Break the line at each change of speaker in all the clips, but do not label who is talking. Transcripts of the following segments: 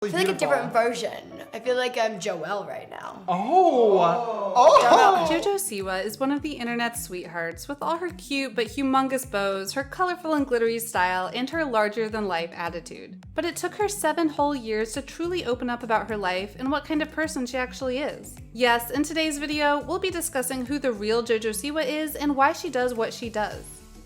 I feel like a different version. I feel like I'm Joelle right now.
JoJo Siwa is one of the internet's sweethearts, with all her cute but humongous bows, her colorful and glittery style, and her larger-than-life attitude. But it took her 7 whole years to truly open up about her life and what kind of person she actually is. Yes, in today's video, we'll be discussing who the real JoJo Siwa is and why she does what she does.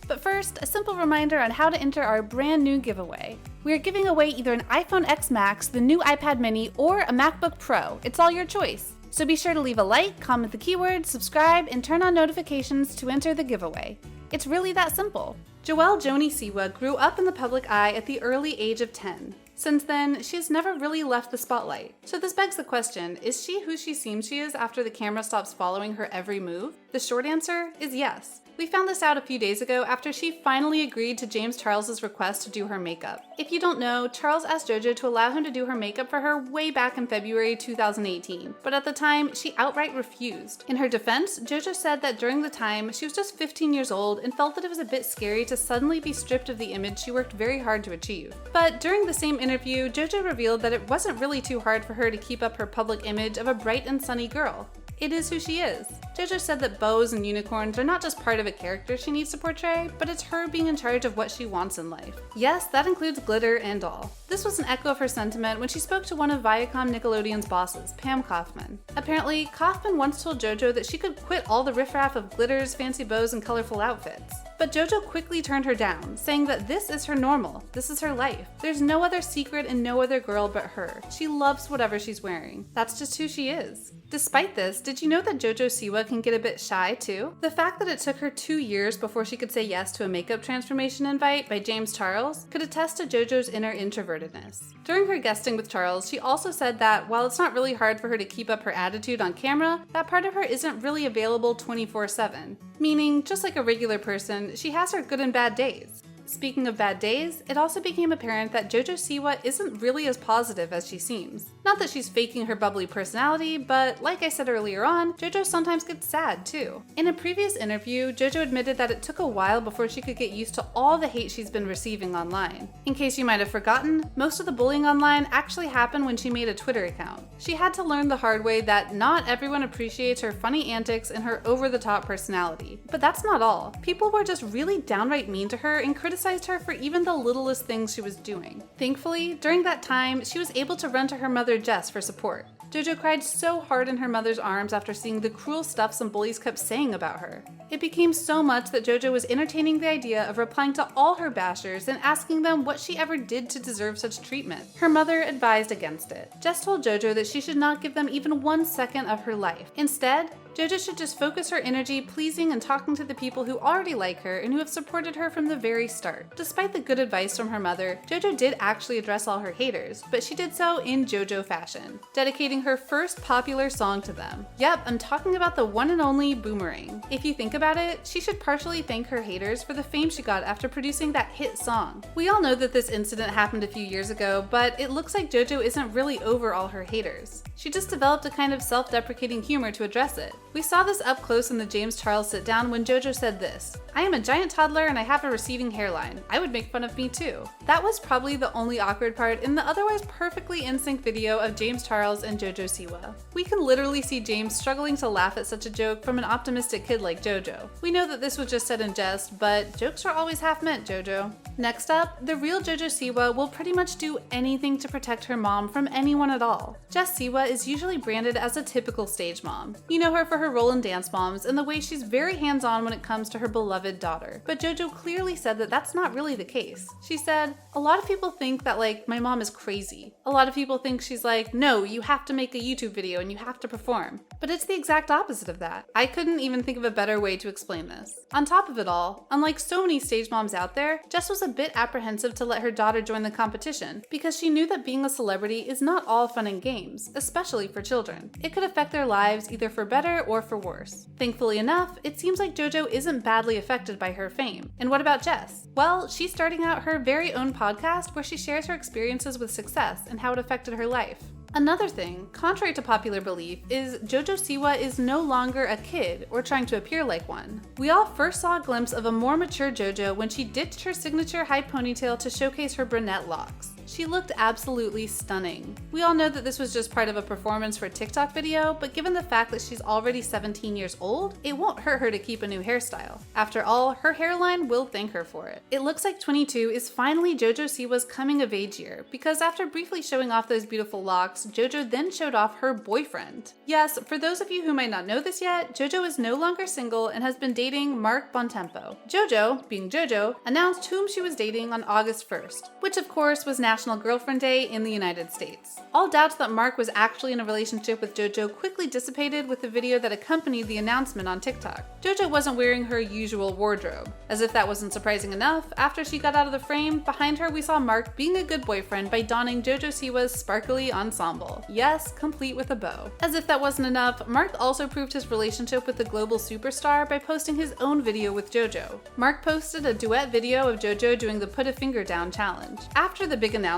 But first, a simple reminder on how to enter our brand new giveaway. We are giving away either an iPhone X Max, the new iPad mini, or a MacBook Pro. It's all your choice. So be sure to leave a like, comment the keyword, subscribe, and turn on notifications to enter the giveaway. It's really that simple. Joelle Joni Siwa grew up in the public eye at the early age of 10. Since then, she has never really left the spotlight. So this begs the question, is she who she seems she is after the camera stops following her every move? The short answer is yes. We found this out a few days ago after she finally agreed to James Charles' request to do her makeup. If you don't know, Charles asked JoJo to allow him to do her makeup for her way back in February 2018, but at the time, she outright refused. In her defense, JoJo said that during the time, she was just 15 years old and felt that it was a bit scary to suddenly be stripped of the image she worked very hard to achieve. But during the same interview, JoJo revealed that it wasn't really too hard for her to keep up her public image of a bright and sunny girl. It is who she is. JoJo said that bows and unicorns are not just part of a character she needs to portray, but it's her being in charge of what she wants in life. Yes, that includes glitter and all. This was an echo of her sentiment when she spoke to one of Viacom Nickelodeon's bosses, Pam Kaufman. Apparently, Kaufman once told JoJo that she could quit all the riffraff of glitters, fancy bows, and colorful outfits. But JoJo quickly turned her down, saying that this is her normal, this is her life. There's no other secret and no other girl but her. She loves whatever she's wearing. That's just who she is. Despite this, did you know that JoJo Siwa can get a bit shy too? The fact that it took her 2 years before she could say yes to a makeup transformation invite by James Charles could attest to JoJo's inner introvertedness. During her guesting with Charles, she also said that while it's not really hard for her to keep up her attitude on camera, that part of her isn't really available 24/7. Meaning, just like a regular person, she has her good and bad days. Speaking of bad days, it also became apparent that JoJo Siwa isn't really as positive as she seems. Not that she's faking her bubbly personality, but like I said earlier on, JoJo sometimes gets sad too. In a previous interview, JoJo admitted that it took a while before she could get used to all the hate she's been receiving online. In case you might have forgotten, most of the bullying online actually happened when she made a Twitter account. She had to learn the hard way that not everyone appreciates her funny antics and her over-the-top personality. But that's not all. People were just really downright mean to her and criticized her for even the littlest things she was doing. Thankfully, during that time, she was able to run to her mother Jess for support. JoJo cried so hard in her mother's arms after seeing the cruel stuff some bullies kept saying about her. It became so much that JoJo was entertaining the idea of replying to all her bashers and asking them what she ever did to deserve such treatment. Her mother advised against it. Jess told JoJo that she should not give them even 1 second of her life. Instead, JoJo should just focus her energy pleasing and talking to the people who already like her and who have supported her from the very start. Despite the good advice from her mother, JoJo did actually address all her haters, but she did so in JoJo fashion, dedicating her first popular song to them. Yep, I'm talking about the one and only Boomerang. If you think about it, she should partially thank her haters for the fame she got after producing that hit song. We all know that this incident happened a few years ago, but it looks like JoJo isn't really over all her haters. She just developed a kind of self-deprecating humor to address it. We saw this up close in the James Charles sit-down when JoJo said this: "I am a giant toddler and I have a receding hairline. I would make fun of me too." That was probably the only awkward part in the otherwise perfectly in-sync video of James Charles and JoJo Siwa. We can literally see James struggling to laugh at such a joke from an optimistic kid like JoJo. We know that this was just said in jest, but jokes are always half meant, JoJo. Next up, the real JoJo Siwa will pretty much do anything to protect her mom from anyone at all. Jess Siwa is usually branded as a typical stage mom. You know her for her role in Dance Moms and the way she's very hands-on when it comes to her beloved daughter. But JoJo clearly said that that's not really the case. She said, "A lot of people think that like my mom is crazy. A lot of people think she's like, no, you have to make a YouTube video and you have to perform." But it's the exact opposite of that. I couldn't even think of a better way to explain this. On top of it all, unlike so many stage moms out there, Jess was a bit apprehensive to let her daughter join the competition because she knew that being a celebrity is not all fun and games, especially for children. It could affect their lives either for better or for worse. Thankfully enough, it seems like JoJo isn't badly affected by her fame. And what about Jess? Well, she's starting out her very own podcast where she shares her experiences with success and how it affected her life. Another thing, contrary to popular belief, is JoJo Siwa is no longer a kid or trying to appear like one. We all first saw a glimpse of a more mature JoJo when she ditched her signature high ponytail to showcase her brunette locks. She looked absolutely stunning. We all know that this was just part of a performance for a TikTok video, but given the fact that she's already 17 years old, it won't hurt her to keep a new hairstyle. After all, her hairline will thank her for it. It looks like 22 is finally JoJo Siwa's coming of age year, because after briefly showing off those beautiful locks, JoJo then showed off her boyfriend. Yes, for those of you who might not know this yet, JoJo is no longer single and has been dating Mark Bontempo. JoJo, being JoJo, announced whom she was dating on August 1st, which of course was National Girlfriend Day in the United States. All doubts that Mark was actually in a relationship with JoJo quickly dissipated with the video that accompanied the announcement on TikTok. JoJo wasn't wearing her usual wardrobe. As if that wasn't surprising enough, after she got out of the frame, behind her we saw Mark being a good boyfriend by donning JoJo Siwa's sparkly ensemble. Yes, complete with a bow. As if that wasn't enough, Mark also proved his relationship with the global superstar by posting his own video with JoJo. Mark posted a duet video of JoJo doing the Put a Finger Down challenge. After the big announcement,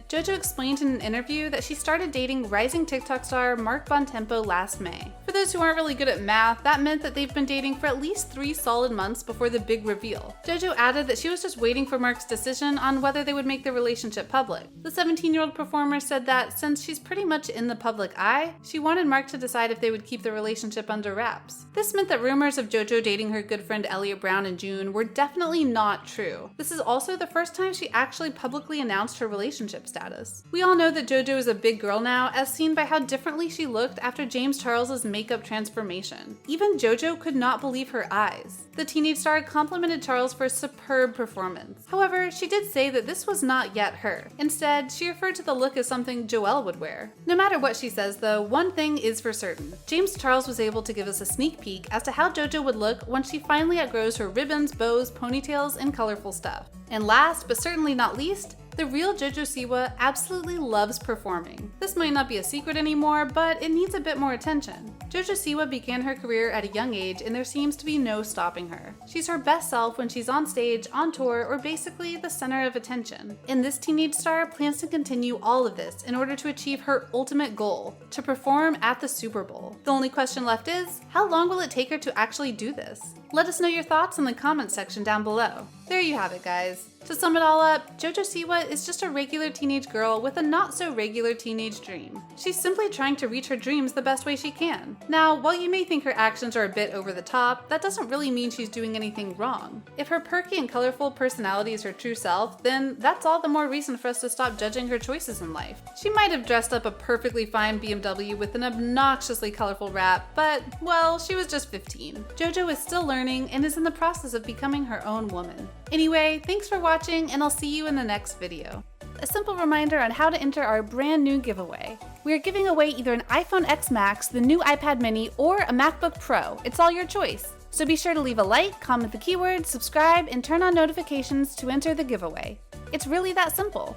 JoJo explained in an interview that she started dating rising TikTok star Mark Bontempo last May. For those who aren't really good at math, that meant that they've been dating for at least 3 solid months before the big reveal. JoJo added that she was just waiting for Mark's decision on whether they would make their relationship public. The 17-year-old performer said that since she's pretty much in the public eye, she wanted Mark to decide if they would keep the relationship under wraps. This meant that rumors of JoJo dating her good friend Elliot Brown in June were definitely not true. This is also the first time she actually publicly announced her relationship status. We all know that JoJo is a big girl now, as seen by how differently she looked after James Charles's makeup transformation. Even JoJo could not believe her eyes. The teenage star complimented Charles for a superb performance. However, she did say that this was not yet her. Instead, she referred to the look as something Joelle would wear. No matter what she says though, one thing is for certain. James Charles was able to give us a sneak peek as to how JoJo would look once she finally outgrows her ribbons, bows, ponytails, and colorful stuff. And last, but certainly not least, the real JoJo Siwa absolutely loves performing. This might not be a secret anymore, but it needs a bit more attention. JoJo Siwa began her career at a young age and there seems to be no stopping her. She's her best self when she's on stage, on tour, or basically the center of attention. And this teenage star plans to continue all of this in order to achieve her ultimate goal, to perform at the Super Bowl. The only question left is, how long will it take her to actually do this? Let us know your thoughts in the comment section down below. There you have it, guys. To sum it all up, JoJo Siwa is just a regular teenage girl with a not so regular teenage dream. She's simply trying to reach her dreams the best way she can. Now, while you may think her actions are a bit over the top, that doesn't really mean she's doing anything wrong. If her perky and colorful personality is her true self, then that's all the more reason for us to stop judging her choices in life. She might have dressed up a perfectly fine BMW with an obnoxiously colorful wrap, but, well, she was just 15. JoJo is still learning and is in the process of becoming her own woman. Anyway, thanks for watching, and I'll see you in the next video. A simple reminder on how to enter our brand new giveaway. We are giving away either an iPhone X Max, the new iPad mini, or a MacBook Pro. It's all your choice. So be sure to leave a like, comment the keyword, subscribe, and turn on notifications to enter the giveaway. It's really that simple.